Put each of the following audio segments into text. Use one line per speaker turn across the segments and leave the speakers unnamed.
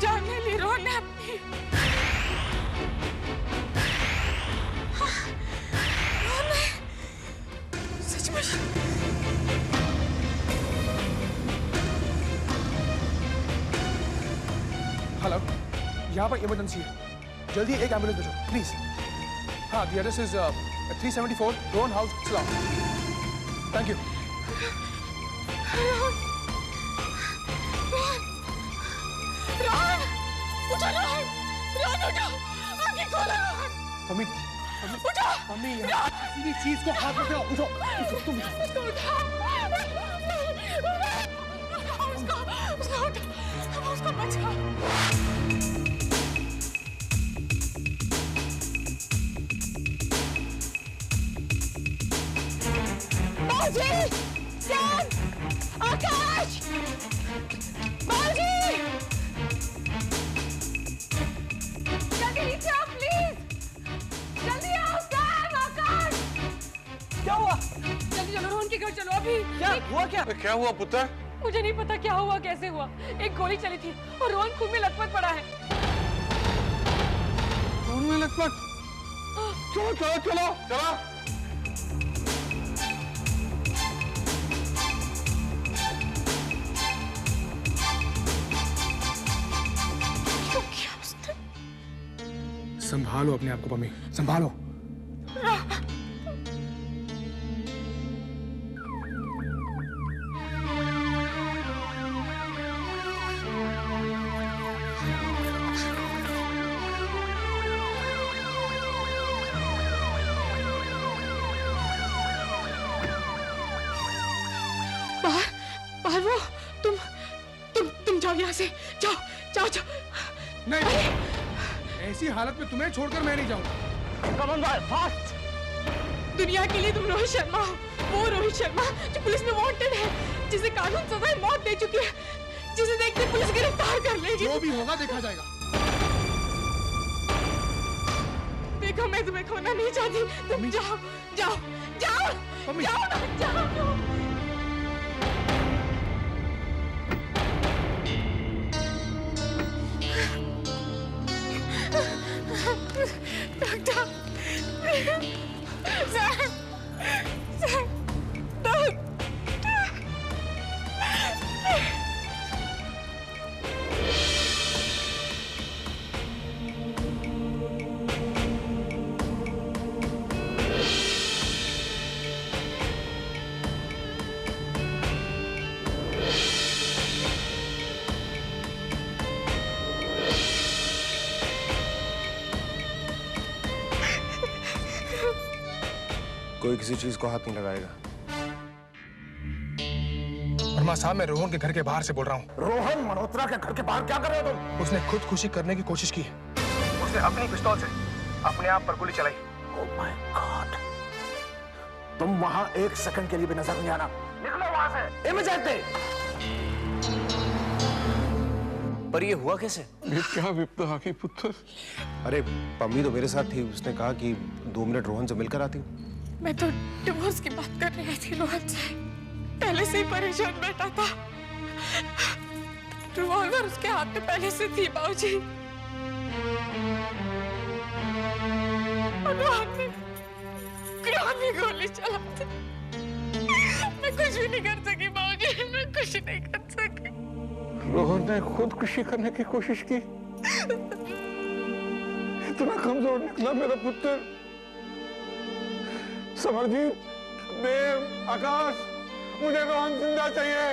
जान ले ली रोहन ने अपनी। रोहन ने सच में।
हेलो, यहाँ पर इमरजेंसी है, जल्दी एक एम्बुलेंस भेजो प्लीज। हाँ, the address is 374 Rohan house, Shillong. Thank you.
Rohan, Rohan, उठो रोहन, रोहन उठो, आंखें खोलो रोहन।
मम्मी,
उठो,
मम्मी यहाँ किसी भी चीज को हाथ मत लगाओ, उठो, तुम उठो।
उसको उठा, उसको उठा, उसको बचाओ। बाजी, सैम, आकाश, बाजी, जल्दी नीचे आओ प्लीज, जल्दी आओ सैम, आकाश।
क्या हुआ?
जल्दी चलो रोहन के घर चलो अभी।
क्या हुआ?
क्या हुआ पुत्र?
मुझे नहीं पता क्या हुआ कैसे हुआ, एक गोली चली थी और रोहन खून में लथपथ पड़ा है।
खून में लथपथ? चलो चलो चलो चलो।
क्यों किया उसने?
संभालो अपने आप को मम्मी, संभालो।
बाहर वो तुम जाओ यहाँ से, जाओ जाओ जाओ।
नहीं, ऐसी हालत में तुम्हें छोड़कर मैं नहीं जाऊंगा।
Come on boy, fast.
दुनिया के लिए तुम रोहित शर्मा हो, वो रोहित शर्मा जो पुलिस में वांटेड है, जिसे कानून सजाए मौत दे चुकी है, जिसे देखते पुलिस गिरफ्तार कर लेगी।
जो भी होगा देखा जाएगा।
देखो मैं तुम्हें खोना नहीं चाहती, तुम जाओ जाओ जाओ जाओ ना, जाओ। डॉक्टर, सर,
कोई किसी चीज को हाथ नहीं लगाएगा।
वर्मा साहब, मैं रोहन के घर के बाहर से बोल रहा हूँ।
रोहन मल्होत्रा के घर के बाहर क्या कर रहे हो तुम?
उसने खुदकुशी करने की कोशिश की है। उसने अपनी पिस्तौल से अपने आप पर गोली चलाई।
Oh my God! तुम वहां एक सेकंड के लिए भी नजर नहीं आना। निकलो वहां से, इमीडिएटली।
पर ये हुआ कैसे?
ये क्या विपदा आ गई पुत्र?
अरे पम्मी तो मेरे साथ थी, उसने कहा कि 2 मिनट रोहन से मिलकर आती हूँ।
मैं तो डिवोर्स की बात कर रही थी रोहन से, पहले से ही परेशान बैठा था। रिवॉल्वर उसके हाथ में पहले से थी बाबूजी। और रोहन ने गोली चला दी। मैं कुछ भी नहीं कर सकी बाबूजी, मैं कुछ नहीं कर सकी।
रोहन ने खुदकुशी करने की कोशिश की? इतना कमजोर निकला मेरा पुत्र। समरजीत, देव, आकाश, मुझे रोहन जिंदा चाहिए,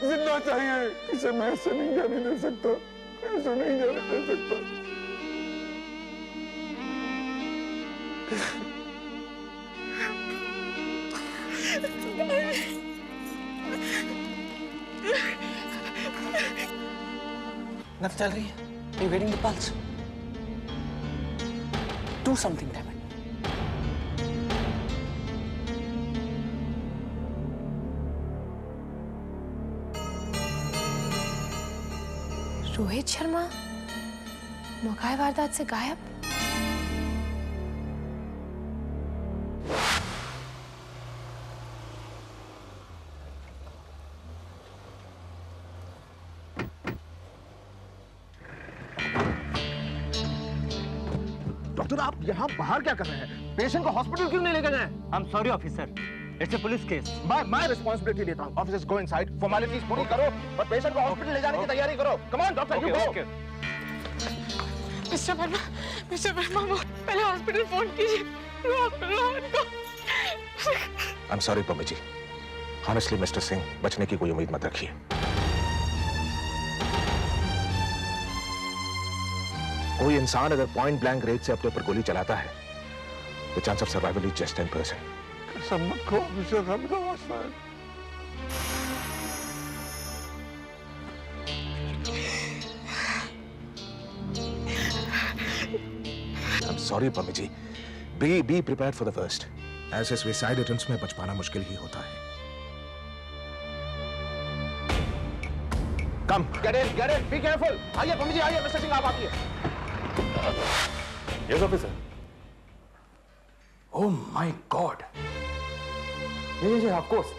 जिंदा चाहिए। इसे मैं ऐसे नहीं जाने दे सकता, ऐसे नहीं जाने दे सकता।
नब्ज चल रही है। Are you getting the pulse? Do something, damn it.
Rohit Sharma मौका वारदात से गायब।
डॉक्टर आप यहाँ बाहर क्या कर रहे हैं? पेशेंट को हॉस्पिटल क्यों नहीं लेके गए?
आई am sorry officer, it's a police case.
मैं रिस्पांसिबिलिटी लेता हूँ। ऑफिसर्स गो इनसाइड, फॉर्मेलिटीज पूरी करो और पेशेंट को हॉस्पिटल ले जाने की तैयारी करो। Come on doctor, you go.
Mister Verma पहले हॉस्पिटल फोन कीजिए रोहन को।
I am sorry Pammi ji. Honestly mister Singh, बचने की कोई उम्मीद मत रखिए। कोई इंसान अगर पॉइंट ब्लैंक रेंज से अपने ऊपर गोली चलाता है, the chance of survival is just 10%.
कसम को मुझे गम का वास्ता है।
I'm sorry Pammi ji. Be prepared for the worst. ऐसे suicide attempts में बच पाना मुश्किल ही होता है। Come, get in, be careful. आइए पम्मी जी, आइए, मिस्टर सिंह आप आइए।
Yes, officer.
Oh my God.
Yeah, of course.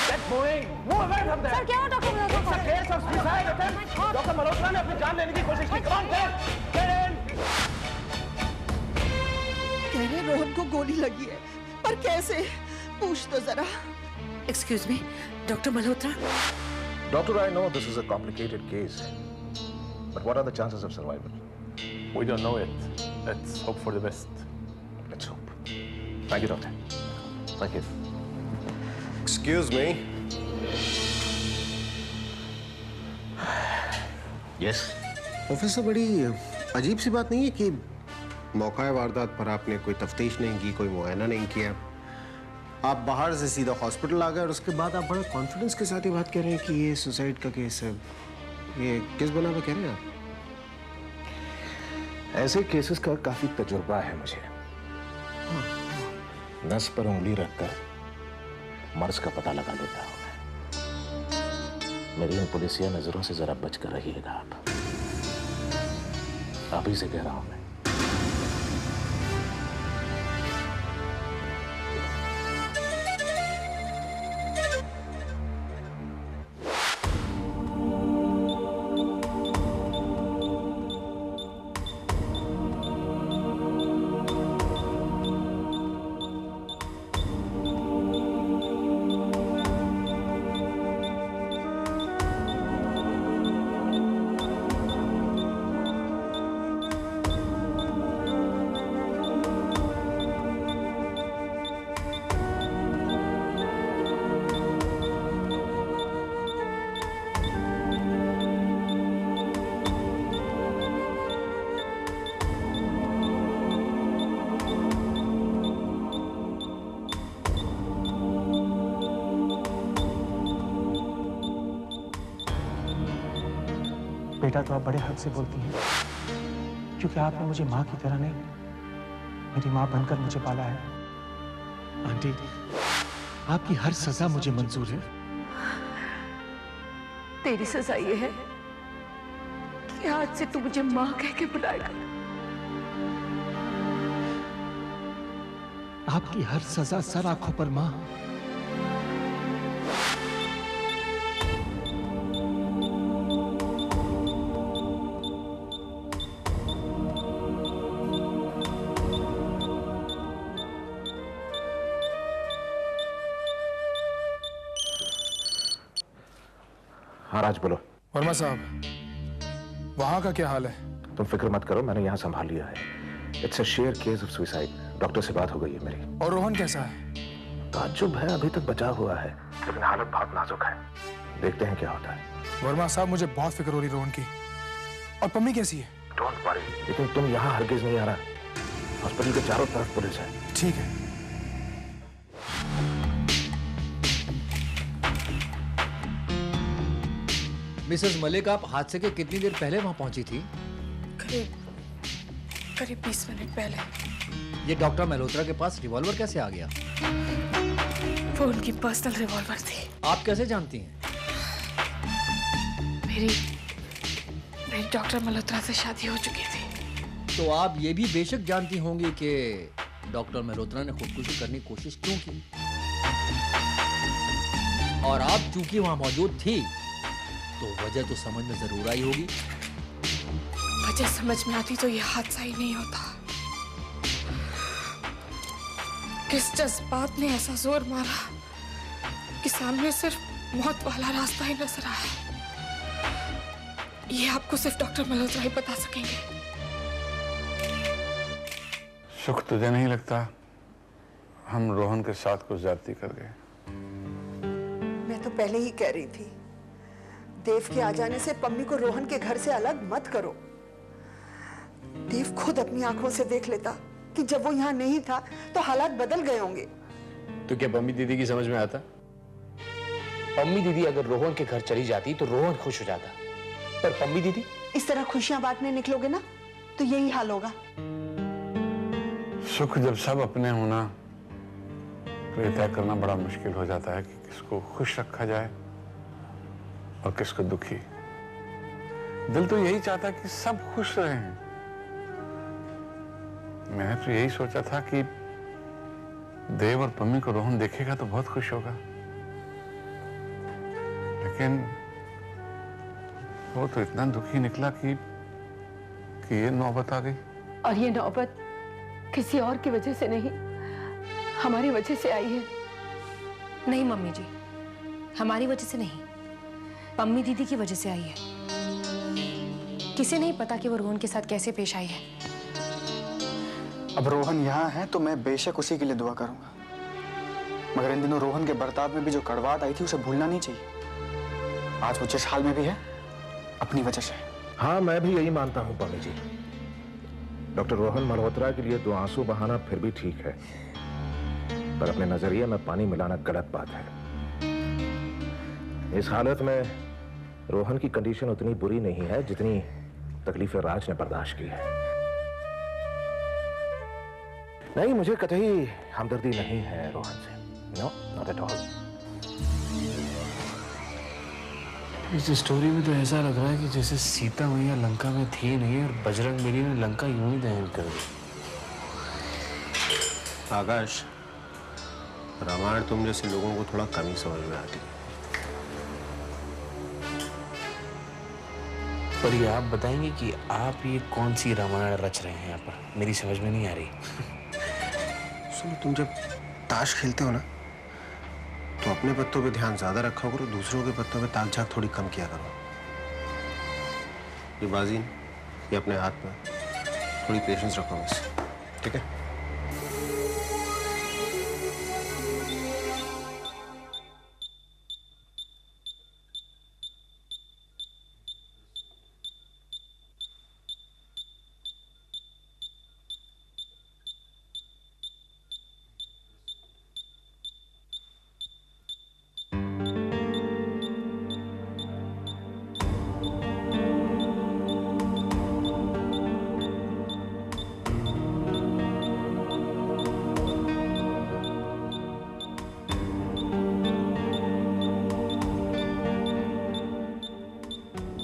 Get moving. Move away from there.
Sir क्या हुआ doctor Malhotra
It's a case of suicide attempt. Doctor Malhotra ने अपनी जान लेने की कोशिश की। Come on, get in.
कह रहे रोहन को गोली लगी है, पर कैसे? पूछ तो जरा।
Excuse me, Dr. Malhotra?
Doctor, I know this is a complicated case, but what are the chances of survival?
We don't know yet. Let's hope for the best.
Let's hope. Thank you, doctor. Thank you.
Excuse me.
Yes.
Officer, बड़ी अजीब सी बात नहीं है कि मौका वारदात पर आपने कोई तफ्तीश नहीं की, कोई मुआयना नहीं किया, आप बाहर से सीधा हॉस्पिटल आ गए और उसके बाद आप बड़े कॉन्फिडेंस के साथ ये बात कह रहे हैं कि ये सुसाइड का केस है। ये किस बना पे कह रहे हैं आप?
ऐसे केसेस का काफी तजुर्बा है मुझे। नस पर उंगली रखकर मर्ज का पता लगा लेता हूं मैं। मेरी इन पुलिसिया नजरों से जरा बचकर रहिएगा आप। अभी से कह रहा हूं मैं।
बेटा, तो आप बड़े हक से बोलती हैं, क्योंकि आपने मुझे माँ की तरह नहीं, मेरी माँ बनकर मुझे पाला है। आंटी, आपकी हर सजा मुझे मंजूर है।
तेरी सजा ये है कि आज से तू मुझे माँ कह के बुलाएगा।
आपकी हर सजा सर आंखों पर माँ।
हाँ राज, बोलो।
वर्मा साहब, वहां का क्या हाल है?
तुम फिक्र मत करो, मैंने यहाँ संभाल लिया है। It's a share case of suicide. Doctor से बात हो गई है मेरी।
और रोहन कैसा है?
ताज्जुब है, अभी तक बचा हुआ है, लेकिन हालत बहुत नाजुक है। देखते हैं क्या होता है।
वर्मा साहब, मुझे बहुत फिक्र हो रही रोहन की। और पम्मी कैसी है?
डोंट वरी, लेकिन तुम यहाँ हरगिज नहीं आना। हॉस्पिटल के चारों तरफ पुलिस है।
ठीक है।
मिसेस मलिक, आप हादसे के कितनी देर पहले वहां पहुंची थी?
करीब 20 मिनट पहले।
ये डॉक्टर मल्होत्रा के पास रिवॉल्वर कैसे आ गया?
वो उनकी पर्सनल रिवॉल्वर थी।
आप कैसे जानती हैं?
मेरी डॉक्टर मल्होत्रा से शादी हो चुकी थी।
तो आप ये भी बेशक जानती होंगी कि डॉक्टर मल्होत्रा ने खुदकुशी करने की कोशिश क्यों की। और आप चूंकि वहां मौजूद थी तो वजह तो समझ में जरूर आई होगी।
वजह समझ में आती तो ये हादसा ही नहीं होता। किस जज्बात ने ऐसा जोर मारा कि सामने सिर्फ मौत वाला रास्ता ही नजर आया। ये आपको सिर्फ डॉक्टर मल्होत्रा ही बता सकेंगे।
सुख तुझे नहीं लगता हम रोहन के साथ कुछ ज्यादती कर गए?
मैं तो पहले ही कह रही थी, देव के आ जाने से पम्मी को रोहन के घर से अलग मत करो। देव खुद अपनी आंखों से देख लेता कि जब वो यहाँ नहीं था तो हालात बदल गए होंगे।
तो क्या पम्मी दीदी की समझ में आता? पम्मी दीदी अगर रोहन के घर चली जाती तो रोहन खुश हो जाता, पर पम्मी दीदी
इस तरह खुशियां बांटने निकलोगे ना तो यही हाल होगा।
सुख जब सब अपने होना तो ये तय करना बड़ा मुश्किल हो जाता है कि किसको खुश रखा जाए और किसको दुखी। दिल तो यही चाहता कि सब खुश रहें। मैंने तो यही सोचा था कि देव और पम्मी को रोहन देखेगा तो बहुत खुश होगा, लेकिन वो तो इतना दुखी निकला कि ये नौबत आ गई।
और ये नौबत किसी और की वजह से नहीं, हमारी वजह से आई है।
नहीं मम्मी जी, हमारी वजह से नहीं, पम्मी दीदी की वजह से आई है। किसे नहीं पता कि वो रोहन के साथ कैसे पेश आई है।
अब रोहन यहाँ है तो मैं बेशक उसी के लिए दुआ करूंगा, मगर इन दिनों रोहन के बर्ताव में भी जो कड़वाहट आई थी उसे भूलना नहीं चाहिए। आज वो जिस हाल में भी है अपनी वजह से।
हाँ, मैं भी यही मानता हूँ पम्मी जी। डॉक्टर रोहन मल्होत्रा के लिए 2 आंसू बहाना फिर भी ठीक है, पर अपने नजरिए में पानी मिलाना गलत बात है। इस हालत में रोहन की कंडीशन उतनी बुरी नहीं है जितनी तकलीफें राज ने बर्दाश्त की है। नहीं, मुझे कतई हमदर्दी नहीं है रोहन से। No, not at all.
इस स्टोरी में तो ऐसा लग रहा है कि जैसे सीता मैया लंका में थी नहीं और बजरंग बली ने लंका यूं ही दहन कर दी।
आकाश, रामायण तुम जैसे लोगों को थोड़ा कम ही समझ में आती है।
पर ये आप बताएंगे कि आप ये कौन सी रामायण रच रहे हैं यहाँ पर? मेरी समझ में नहीं आ रही।
सुनो, तुम जब ताश खेलते हो ना तो अपने पत्तों पे ध्यान ज्यादा रखा करो, दूसरों के पत्तों पे ताक झाक थोड़ी कम किया करो। ये बाजी ये अपने हाथ में, थोड़ी पेशेंस रखो बस, ठीक है?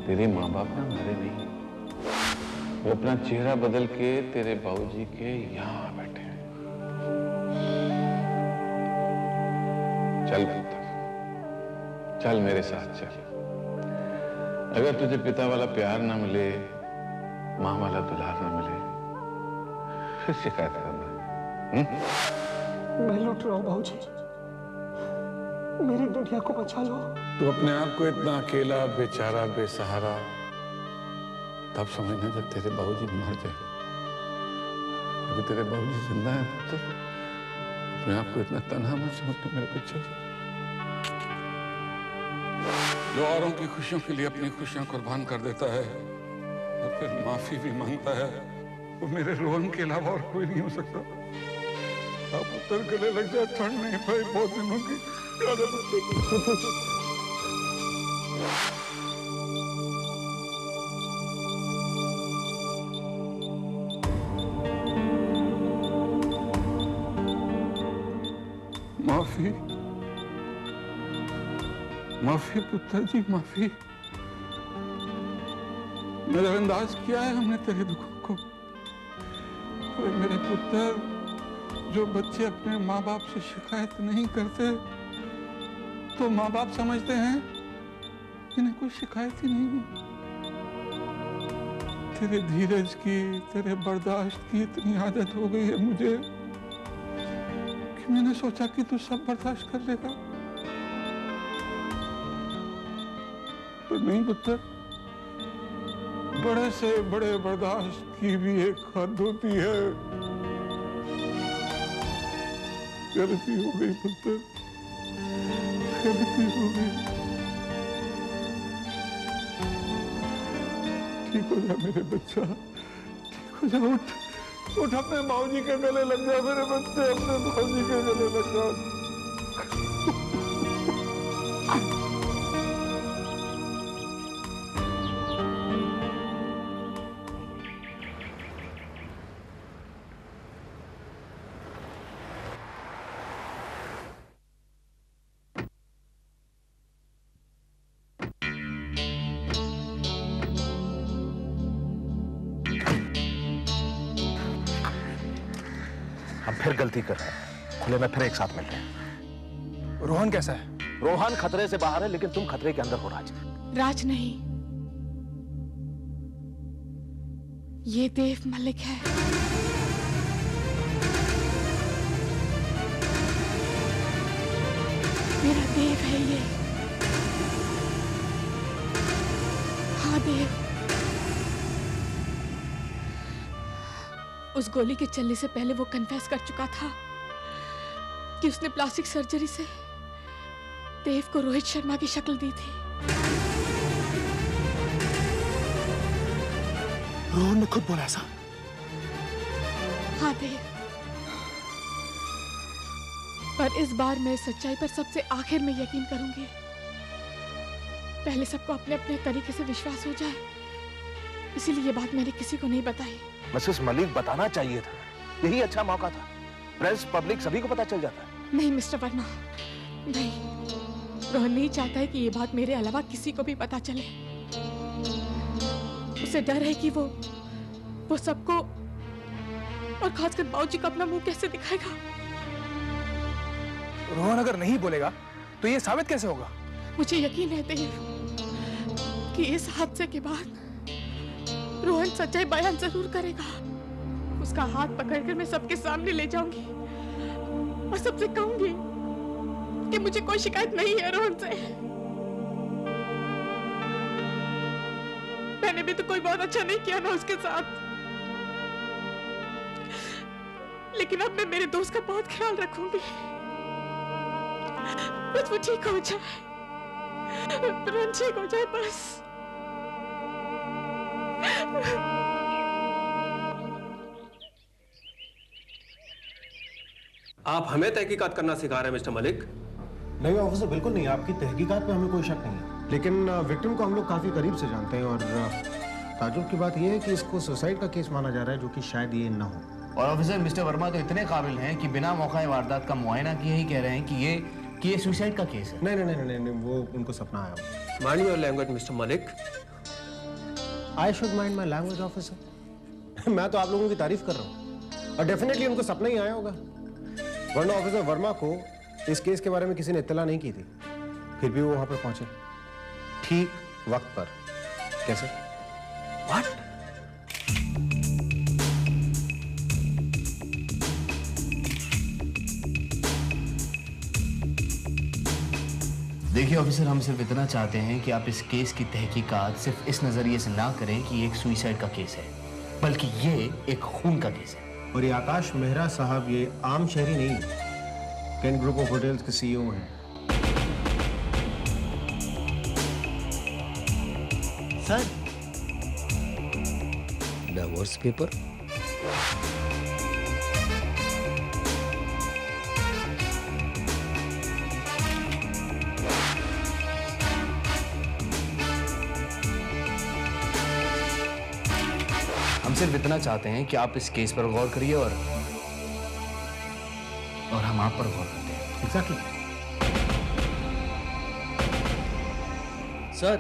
तेरे माँ बाप ना मरे नहीं, वो अपना चेहरा बदल के तेरे बाबूजी के यहाँ बैठे हैं। चल पुत्र, चल मेरे साथ चल। अगर तुझे पिता वाला प्यार ना मिले, माँ वाला दुलार ना मिले, फिर शिकायत करना।
मैं लुट रहा हूँ भाऊजी, मेरी दुनिया को बचा लो।
तू अपने आप को इतना अकेला, बेचारा, बेसहारा तब समझना जब तेरे बाबूजी मर जाए। अभी तेरे बाबूजी जिंदा है तो अपने आप को इतना तन्हा मत समझना मेरे बच्चे। जो औरों की खुशियों के लिए अपनी खुशियां कुर्बान कर देता है और फिर माफी भी मांगता है, वो मेरे रोहन के अलावा और कोई नहीं हो सकता। आप उत्तर गले लग जाए, ठंड नहीं पाई बहुत दिनों की। माफी, माफी पुत्र जी, माफी। नजरअंदाज किया है हमने तेरे दुखों को। मेरे पुत्र, जो बच्चे अपने माँ बाप से शिकायत नहीं करते तो माँ बाप समझते हैं इन्हें कोई शिकायत ही नहीं है। तेरे धीरज की, तेरे बर्दाश्त की इतनी आदत हो गई है मुझे बाकी मैंने सोचा कि तू सब बर्दाश्त कर लेगा, तो नहीं पुत्र, बड़े से बड़े बर्दाश्त की भी एक हद होती है। गलती हो गई पुत्र, गलती हो गई। ठीक हो जा मेरे बच्चा, ठीक हो जा। उठ उठ, अपने माऊजी के गले लग जा मेरे बच्चे, अपने माऊजी के गले लग जा।
हम फिर गलती कर रहे हैं, खुले में फिर एक साथ मिल रहे हैं।
रोहन कैसा है?
रोहन खतरे से बाहर है, लेकिन तुम खतरे के अंदर हो राज।
राज नहीं, ये देव मलिक है। मेरा देव है ये। हाँ देव, उस गोली के चलने से पहले वो कन्फेस कर चुका था कि उसने प्लास्टिक सर्जरी से देव को रोहित शर्मा की शक्ल दी थी।
रोहन ने खुद बोला ऐसा?
हाँ देव, पर इस बार मैं सच्चाई पर सबसे आखिर में यकीन करूंगी। पहले सबको अपने अपने तरीके से विश्वास हो जाए, इसीलिए ये बात मैंने किसी को नहीं बताई।
मिसेस मलिक, बताना चाहिए था, यही अच्छा मौका था। प्रेस, पब्लिक सभी को पता चल जाता है।
नहीं मिस्टर वर्मा, नहीं। रोहन नहीं चाहता है कि ये बात मेरे अलावा किसी को भी पता चले। उसे डर है कि वो सबको और खासकर बाबूजी को अपना मुंह कैसे दिखाएगा।
रोहन अगर नहीं बोलेगा तो ये साबित कैसे होगा?
मुझे यकीन है देव कि इस हादसे के बाद रोहन सच्चाई बयान जरूर करेगा। उसका हाथ पकड़कर मैं सबके सामने ले जाऊंगी और सबसे कहूंगी कि मुझे कोई शिकायत नहीं है रोहन से। मैंने भी तो कोई बहुत अच्छा नहीं किया ना उसके साथ, लेकिन अब मैं मेरे दोस्त का बहुत ख्याल रखूंगी। बस वो ठीक हो जाए, रोहन ठीक हो जाए बस।
आप हमें तहकीकात करना सिखा रहे हैं मिस्टर मलिक?
नहीं ऑफिसर, बिल्कुल नहीं। आपकी तहकीकात पे हमें कोई शक नहीं है, लेकिन विक्टिम को हम लोग काफी करीब से जानते हैं और ताज्जुब की बात यह है कि इसको सुसाइड का केस माना जा रहा है, जो कि शायद ये न हो।
और ऑफिसर, मिस्टर वर्मा तो इतने काबिल हैं कि बिना मौका वारदात का मुआयना किए ही कह रहे हैं कि ये सुसाइड का केस है।
नहीं नहीं नहीं नहीं, वो उनको सपना आया।
Mind your language mister Malik.
I should mind my language officer. मैं तो आप लोगों की तारीफ कर रहा हूँ और डेफिनेटली उनको सपना ही आया होगा, वरना ऑफिसर वर्मा को इस केस के बारे में किसी ने इत्तला नहीं की थी। फिर भी वो वहां पर पहुंचे ठीक वक्त पर। कैसे?
What? देखिए ऑफिसर, हम सिर्फ इतना चाहते हैं कि आप इस केस की तहकीकात सिर्फ इस नजरिए से ना करें कि ये एक सुसाइड का केस है, बल्कि ये एक खून का केस है।
और ये आकाश मेहरा साहब ये आम शहरी नहीं है, कैन ग्रुप ऑफ होटल्स के सीईओ हैं।
Sir, divorce paper.
हम सिर्फ इतना चाहते हैं कि आप इस केस पर गौर करिए और हम आप पर गौर करते हैं।
एग्जैक्टली।
सर,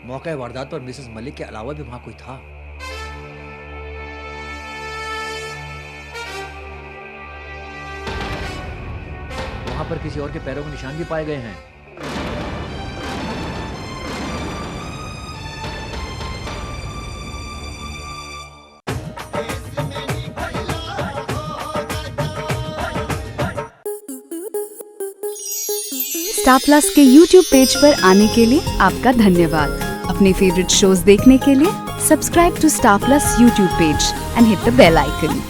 मौका वारदात पर मिसेस मलिक के अलावा भी वहां कोई था। वहां पर किसी और के पैरों के निशान भी पाए गए हैं।
स्टार प्लस के यूट्यूब पेज पर आने के लिए आपका धन्यवाद। अपने फेवरेट शोज देखने के लिए subscribe to Star Plus YouTube page and hit the bell icon.